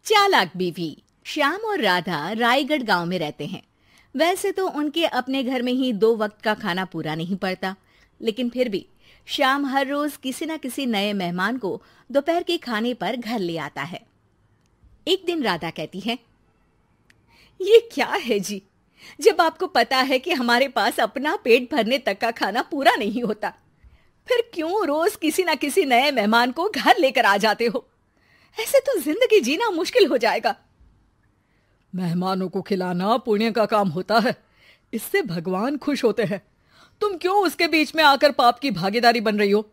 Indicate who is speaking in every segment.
Speaker 1: चालाक बीवी। श्याम और राधा रायगढ़ गांव में रहते हैं। वैसे तो उनके अपने घर में ही 2 वक्त का खाना पूरा नहीं पड़ता, लेकिन फिर भी श्याम हर रोज किसी न किसी नए मेहमान को दोपहर के खाने पर घर ले आता है। एक दिन राधा कहती है, ये क्या है जी, जब आपको पता है कि हमारे पास अपना पेट भरने तक का खाना पूरा नहीं होता, फिर क्यों रोज किसी न किसी नए मेहमान को घर लेकर आ जाते हो? ऐसे तो जिंदगी जीना मुश्किल हो जाएगा।
Speaker 2: मेहमानों को खिलाना पुण्य का काम होता है, इससे भगवान खुश होते हैं। तुम क्यों उसके बीच में आकर पाप की भागीदारी बन रही हो?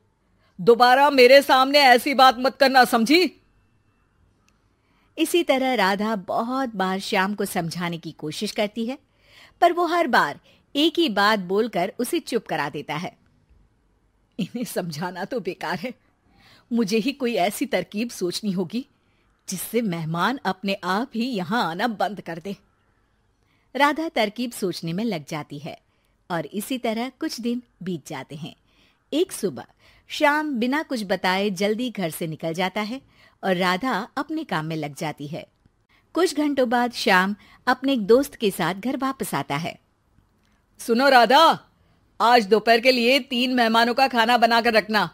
Speaker 2: दोबारा मेरे सामने ऐसी बात मत करना, समझी?
Speaker 1: इसी तरह राधा बहुत बार श्याम को समझाने की कोशिश करती है, पर वो हर बार एक ही बात बोलकर उसे चुप करा देता है।
Speaker 2: इन्हें समझाना तो बेकार है, मुझे ही कोई ऐसी तरकीब सोचनी होगी जिससे मेहमान अपने आप ही यहां आना बंद कर दे।
Speaker 1: राधा तरकीब सोचने में लग जाती है और इसी तरह कुछ दिन बीत जाते हैं। एक सुबह श्याम बिना कुछ बताए जल्दी घर से निकल जाता है और राधा अपने काम में लग जाती है। कुछ घंटों बाद श्याम अपने एक दोस्त के साथ घर वापस आता है।
Speaker 2: सुनो राधा, आज दोपहर के लिए 3 मेहमानों का खाना बनाकर रखना,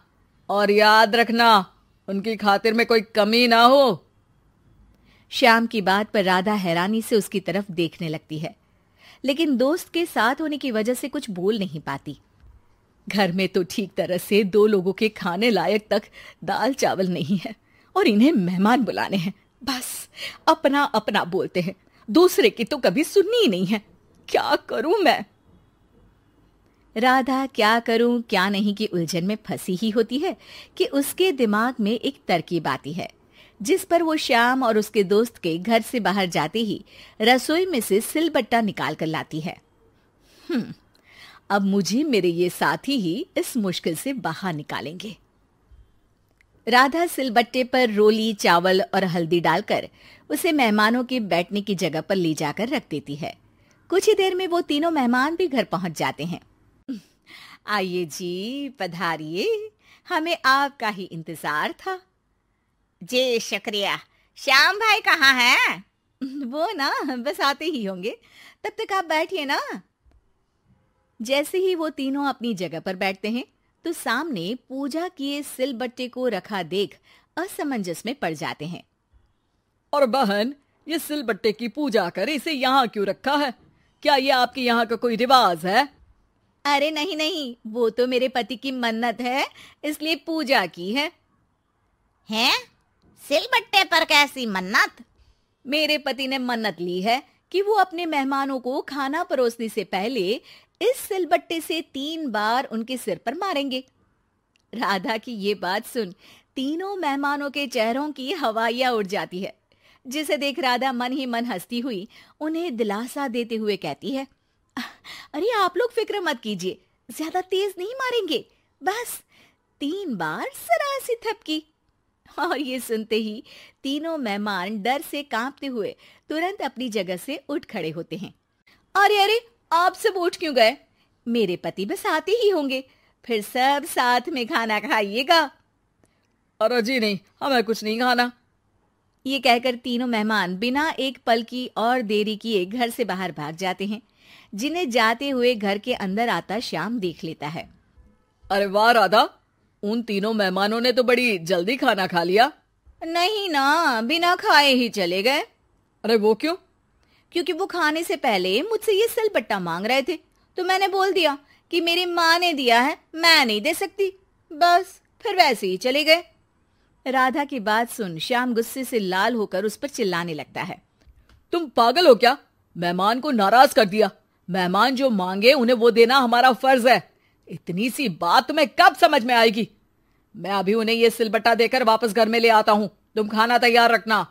Speaker 2: और याद रखना उनकी खातिर में कोई कमी ना हो।
Speaker 1: श्याम की बात पर राधा हैरानी से उसकी तरफ देखने लगती है, लेकिन दोस्त के साथ होने की वजह से कुछ बोल नहीं पाती।
Speaker 2: घर में तो ठीक तरह से 2 लोगों के खाने लायक तक दाल चावल नहीं है और इन्हें मेहमान बुलाने हैं। बस अपना अपना बोलते हैं, दूसरे की तो कभी सुननी ही नहीं है। क्या करूं मैं?
Speaker 1: राधा क्या करूं क्या नहीं की उलझन में फंसी ही होती है कि उसके दिमाग में एक तरकीब आती है, जिस पर वो श्याम और उसके दोस्त के घर से बाहर जाते ही रसोई में से सिलबट्टा निकाल कर लाती है।
Speaker 2: अब मुझे मेरे ये साथी ही इस मुश्किल से बाहर निकालेंगे।
Speaker 1: राधा सिलबट्टे पर रोली, चावल और हल्दी डालकर उसे मेहमानों के बैठने की जगह पर ले जाकर रख देती है। कुछ ही देर में वो तीनों मेहमान भी घर पहुंच जाते हैं।
Speaker 2: आइए जी, पधारिए, हमें आपका ही इंतजार था।
Speaker 3: जी शुक्रिया। श्याम भाई कहाँ हैं?
Speaker 1: वो ना बस आते ही होंगे, तब तक आप बैठिए ना। जैसे ही वो तीनों अपनी जगह पर बैठते हैं तो सामने पूजा किए सिलबट्टे को रखा देख असमंजस में पड़ जाते हैं।
Speaker 2: और बहन, ये सिलबट्टे की पूजा कर इसे यहाँ क्यों रखा है? क्या ये आपके यहाँ का कोई रिवाज है?
Speaker 1: अरे नहीं नहीं, वो तो मेरे पति की मन्नत है, इसलिए पूजा की है।
Speaker 3: हैं? सिलबट्टे पर कैसी मन्नत?
Speaker 1: मेरे पति ने मन्नत ली है कि वो अपने मेहमानों को खाना परोसने से पहले इस सिलबट्टे से 3 बार उनके सिर पर मारेंगे। राधा की ये बात सुन तीनों मेहमानों के चेहरों की हवाइयां उड़ जाती है, जिसे देख राधा मन ही मन हंसती हुई उन्हें दिलासा देते हुए कहती है, अरे आप लोग फिक्र मत कीजिए, ज्यादा तेज नहीं मारेंगे, बस 3 बार जरा सी थपकी। और ये सुनते ही तीनों मेहमान डर से कांपते हुए तुरंत अपनी जगह से उठ खड़े होते हैं। अरे अरे, आप सब उठ क्यों गए? मेरे पति बस आते ही होंगे, फिर सब साथ में खाना खाइएगा।
Speaker 2: अरे जी नहीं, हमें कुछ नहीं खाना।
Speaker 1: ये कहकर तीनों मेहमान बिना एक पल की और देरी किए घर से बाहर भाग जाते हैं, जिन्हें जाते हुए घर के अंदर आता श्याम देख लेता है।
Speaker 2: अरे वाह राधा, उन तीनों मेहमानों ने तो बड़ी जल्दी खाना खा लिया।
Speaker 1: नहीं ना, बिना खाए ही चले गए।
Speaker 2: अरे वो क्यों?
Speaker 1: क्योंकि वो खाने से पहले मुझसे ये सिलबट्टा मांग रहे थे, तो मैंने बोल दिया कि मेरी माँ ने दिया है, मैं नहीं दे सकती। बस फिर वैसे ही चले गए। राधा की बात सुन श्याम गुस्से से लाल होकर उस पर चिल्लाने लगता है।
Speaker 2: तुम पागल हो क्या? मेहमान को नाराज कर दिया। मेहमान जो मांगे उन्हें वो देना हमारा फर्ज है। इतनी सी बात तुम्हें कब समझ में आएगी? मैं अभी उन्हें ये सिलबट्टा देकर वापस घर में ले आता हूं, तुम खाना तैयार रखना।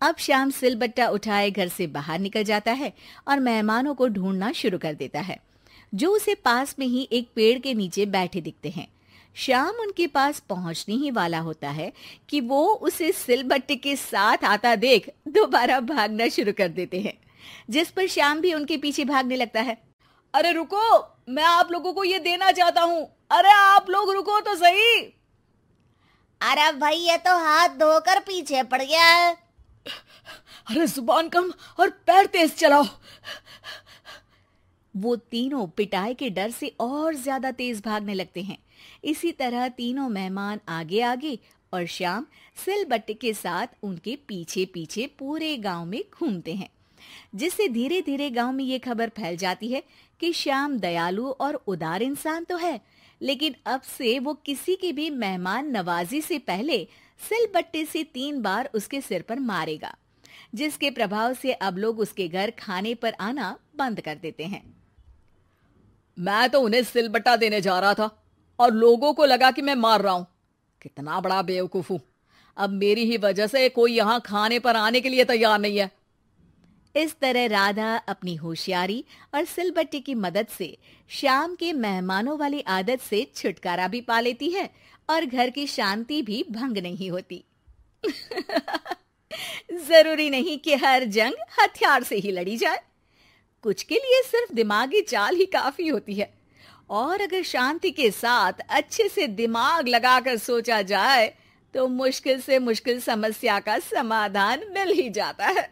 Speaker 1: अब श्याम सिलबट्टा उठाए घर से बाहर निकल जाता है और मेहमानों को ढूंढना शुरू कर देता है, जो उसे पास में ही एक पेड़ के नीचे बैठे दिखते हैं। श्याम उनके पास पहुंचने ही वाला होता है कि वो उसे सिलबट्टे के साथ आता देख दोबारा भागना शुरू कर देते हैं, जिस पर श्याम भी उनके पीछे भागने लगता है।
Speaker 2: अरे रुको, मैं आप लोगों को ये देना चाहता हूँ। अरे आप लोग रुको तो सही।
Speaker 3: अरे भाई, ये तो हाथ धोकर पीछे पड़ गया है।
Speaker 2: अरे जुबान कम और पैर तेज चलाओ।
Speaker 1: वो तीनों पिटाई के डर से और ज्यादा तेज भागने लगते हैं। इसी तरह तीनों मेहमान आगे आगे और श्याम सिलबट्टे के साथ उनके पीछे पीछे पूरे गांव में घूमते हैं, जिससे धीरे धीरे गांव में ये खबर फैल जाती है कि श्याम दयालु और उदार इंसान तो है, लेकिन अब से वो किसी की भी मेहमान नवाजी से पहले सिलबट्टे से 3 बार उसके सिर पर मारेगा, जिसके प्रभाव से अब लोग उसके घर खाने पर आना बंद कर देते हैं।
Speaker 2: मैं तो उन्हें सिलबट्टा देने जा रहा था और लोगों को लगा कि मैं मार रहा हूं। कितना बड़ा बेवकूफ हूं। अब मेरी ही वजह से कोई यहां खाने पर आने के लिए तैयार नहीं है।
Speaker 1: इस तरह राधा अपनी होशियारी और सिलबट्टे की मदद से श्याम के मेहमानों वाली आदत से छुटकारा भी पा लेती है और घर की शांति भी भंग नहीं होती। जरूरी नहीं कि हर जंग हथियार से ही लड़ी जाए। कुछ के लिए सिर्फ दिमागी चाल ही काफी होती है, और अगर शांति के साथ अच्छे से दिमाग लगाकर सोचा जाए तो मुश्किल से मुश्किल समस्या का समाधान मिल ही जाता है।